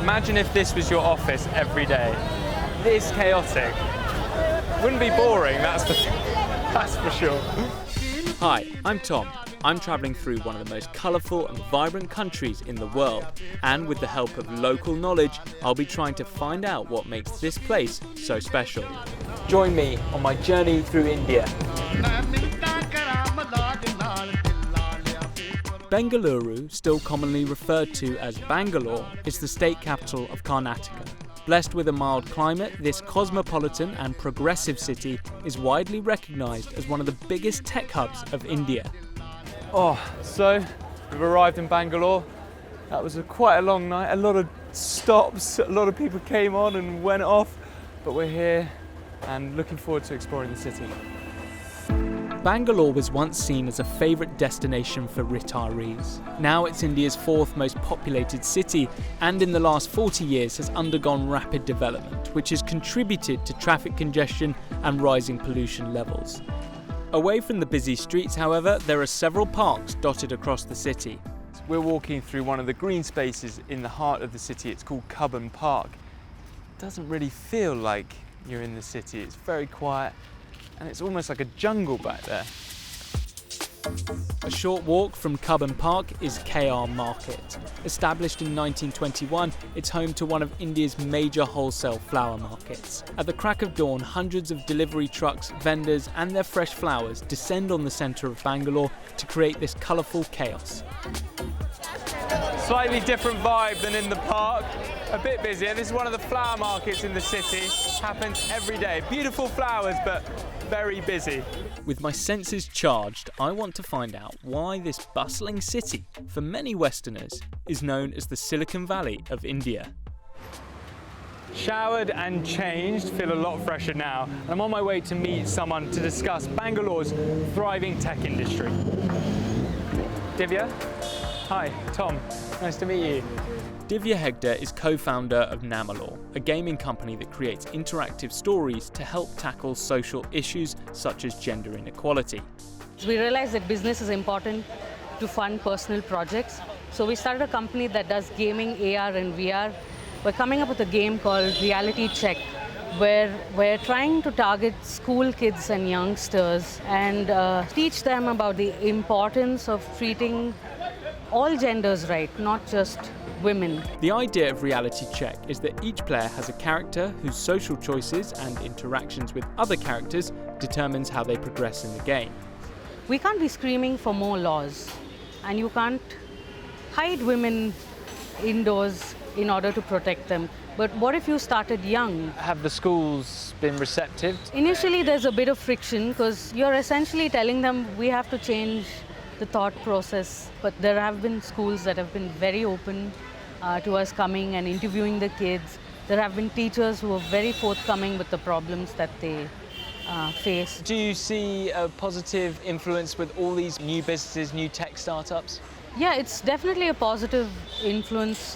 Imagine if this was your office every day. This chaotic. Wouldn't be boring, that's for sure. Hi, I'm Tom. I'm travelling through one of the most colourful and vibrant countries in the world, and with the help of local knowledge, I'll be trying to find out what makes this place so special. Join me on my journey through India. Bengaluru, still commonly referred to as Bangalore, is the state capital of Karnataka. Blessed with a mild climate, this cosmopolitan and progressive city is widely recognised as one of the biggest tech hubs of India. So we've arrived in Bangalore. That was quite a long night, a lot of stops, a lot of people came on and went off, but we're here and looking forward to exploring the city. Bangalore was once seen as a favourite destination for retirees. Now it's India's fourth most populated city, and in the last 40 years has undergone rapid development, which has contributed to traffic congestion and rising pollution levels. Away from the busy streets, however, there are several parks dotted across the city. We're walking through one of the green spaces in the heart of the city. It's called Cubbon Park. It doesn't really feel like you're in the city. It's very quiet, and it's almost like a jungle back there. A short walk from Cubbon Park is KR Market. Established in 1921, it's home to one of India's major wholesale flower markets. At the crack of dawn, hundreds of delivery trucks, vendors and their fresh flowers descend on the centre of Bangalore to create this colourful chaos. Slightly different vibe than in the park, a bit busier. This is one of the flower markets in the city. Happens every day. Beautiful flowers, but very busy. With my senses charged, I want to find out why this bustling city, for many Westerners, is known as the Silicon Valley of India. Showered and changed, feel a lot fresher now. And I'm on my way to meet someone to discuss Bangalore's thriving tech industry. Divya? Hi, Tom. Nice to meet you. Divya Hegde is co-founder of Namalore, a gaming company that creates interactive stories to help tackle social issues such as gender inequality. We realized that business is important to fund personal projects. So we started a company that does gaming, AR and VR. We're coming up with a game called Reality Check, where we're trying to target school kids and youngsters and teach them about the importance of treating all genders right, not just women. The idea of Reality Check is that each player has a character whose social choices and interactions with other characters determines how they progress in the game. We can't be screaming for more laws, and you can't hide women indoors in order to protect them. But what if you started young? Have the schools been receptive? Initially there's a bit of friction because you're essentially telling them we have to change the thought process, but there have been schools that have been very open to us coming and interviewing the kids. There have been teachers who are very forthcoming with the problems that they face. Do you see a positive influence with all these new businesses, new tech startups? Yeah, it's definitely a positive influence.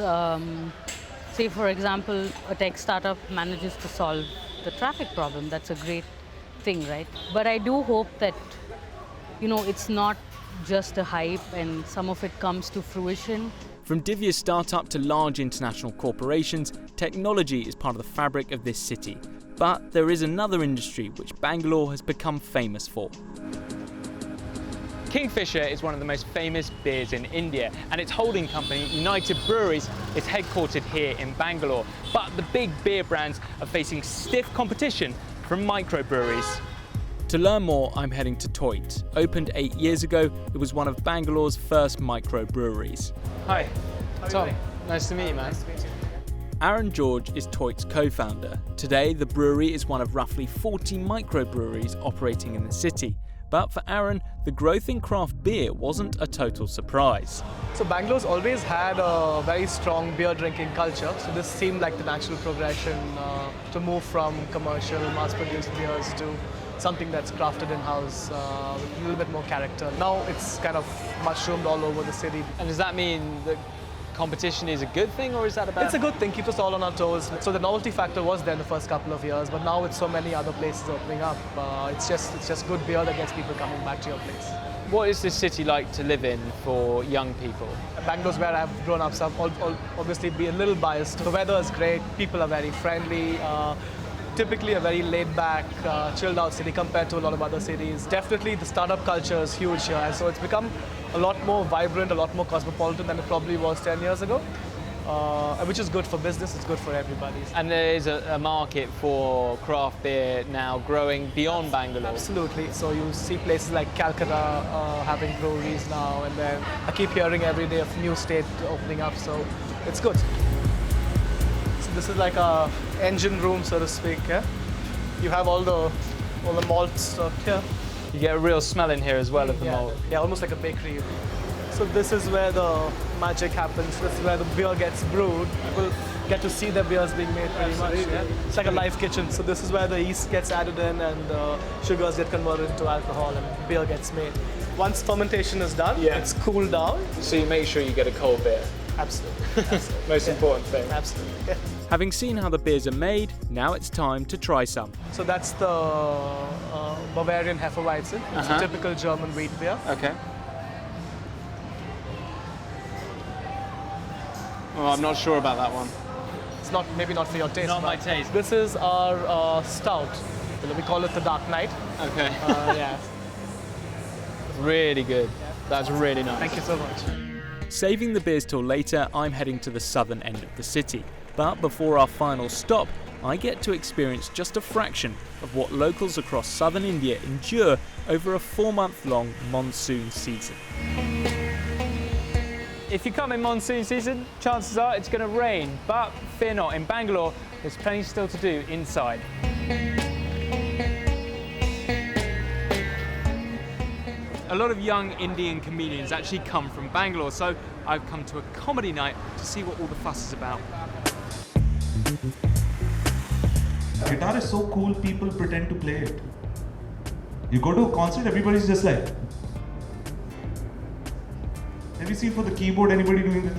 Say, for example, a tech startup manages to solve the traffic problem. That's a great thing, right? But I do hope that, it's not just a hype and some of it comes to fruition. From Divya's startup to large international corporations, technology is part of the fabric of this city. But there is another industry which Bangalore has become famous for. Kingfisher is one of the most famous beers in India, and its holding company, United Breweries, is headquartered here in Bangalore. But the big beer brands are facing stiff competition from microbreweries. To learn more, I'm heading to Toits. Opened 8 years ago, it was one of Bangalore's first microbreweries. Hi, Tom. Nice to meet you, man. Nice to meet you. Aaron George is Toits' co-founder. Today, the brewery is one of roughly 40 microbreweries operating in the city. But for Aaron, the growth in craft beer wasn't a total surprise. So Bangalore's always had a very strong beer drinking culture. So this seemed like the natural progression to move from commercial, mass-produced beers to something that's crafted in-house with a little bit more character. Now it's kind of mushroomed all over the city. And does that mean that competition is a good thing, or is that a bad thing? It's a good thing, keeps us all on our toes. So the novelty factor was there in the first couple of years, but now with so many other places opening up, it's just good beer that gets people coming back to your place. What is this city like to live in for young people? Bangalore's where I've grown up, so I'll obviously be a little biased. The weather is great, people are very friendly, typically a very laid-back, chilled-out city compared to a lot of other cities. Definitely the startup culture is huge here, and so it's become a lot more vibrant, a lot more cosmopolitan than it probably was 10 years ago. Which is good for business, it's good for everybody. And there is a market for craft beer now growing beyond Bangalore. Absolutely. So you see places like Calcutta having breweries now, and then I keep hearing every day of new state opening up, so it's good. So this is like a engine room, so to speak. Yeah? You have all the malts here. You get a real smell in here as well of the malt. Yeah, almost like a bakery. So this is where the magic happens. This is where the beer gets brewed. People get to see the beers being made pretty much. Yeah? It's like a live kitchen. So this is where the yeast gets added in and sugars get converted into alcohol and beer gets made. Once fermentation is done, it's cooled down. So you make sure you get a cold beer. Absolutely. Absolutely. Most important thing. Absolutely. Yeah. Having seen how the beers are made, now it's time to try some. So that's the Bavarian Hefeweizen. It's a typical German wheat beer. Okay. Well, I'm not sure about that one. It's not, maybe not for your taste. Not my taste. This is our stout. We call it the Dark Knight. Okay. Yeah. Really good. That's really nice. Thank you so much. Saving the beers till later, I'm heading to the southern end of the city. But before our final stop, I get to experience just a fraction of what locals across southern India endure over a 4-month-long monsoon season. If you come in monsoon season, chances are it's going to rain, but fear not, in Bangalore there's plenty still to do inside. A lot of young Indian comedians actually come from Bangalore, so I've come to a comedy night to see what all the fuss is about. Guitar is so cool, people pretend to play it. You go to a concert, everybody's just like... Have you seen for the keyboard anybody doing this?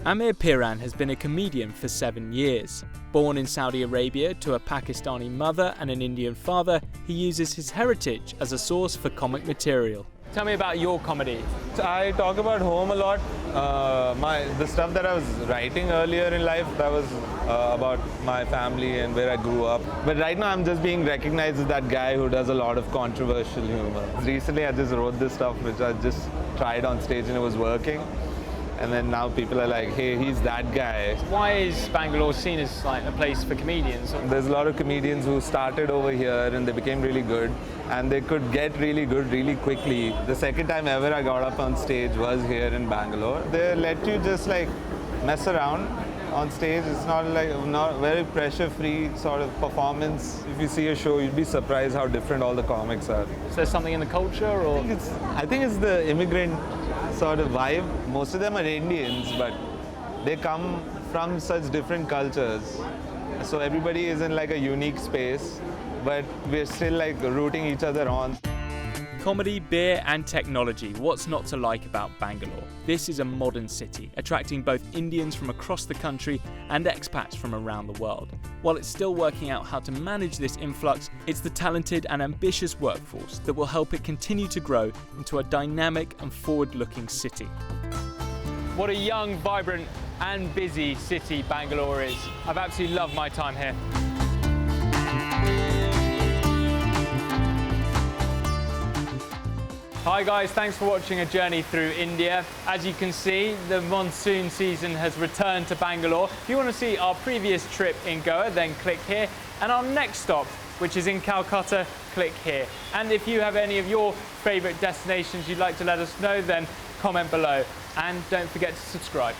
Amir Piron has been a comedian for 7 years. Born in Saudi Arabia to a Pakistani mother and an Indian father, he uses his heritage as a source for comic material. Tell me about your comedy. I talk about home a lot. The stuff that I was writing earlier in life, that was about my family and where I grew up. But right now I'm just being recognized as that guy who does a lot of controversial humor. Recently I just wrote this stuff which I just tried on stage and it was working. And then now people are like, hey, he's that guy. Why is Bangalore seen as like a place for comedians? There's a lot of comedians who started over here and they became really good. And they could get really good really quickly. The second time ever I got up on stage was here in Bangalore. They let you just like mess around on stage. It's not very pressure-free sort of performance. If you see a show, you'd be surprised how different all the comics are. Is there something in the culture, or? I think it's the immigrant sort of vibe. Most of them are Indians, but they come from such different cultures. So everybody is in like a unique space, but we're still like rooting each other on. Comedy, beer and technology. What's not to like about Bangalore? This is a modern city, attracting both Indians from across the country and expats from around the world. While it's still working out how to manage this influx, it's the talented and ambitious workforce that will help it continue to grow into a dynamic and forward-looking city. What a young, vibrant and busy city Bangalore is. I've absolutely loved my time here. Hi guys, thanks for watching a journey through India. As you can see, the monsoon season has returned to Bangalore. If you want to see our previous trip in Goa, then click here. And our next stop, which is in Calcutta, click here. And if you have any of your favourite destinations you'd like to let us know, then comment below. And don't forget to subscribe.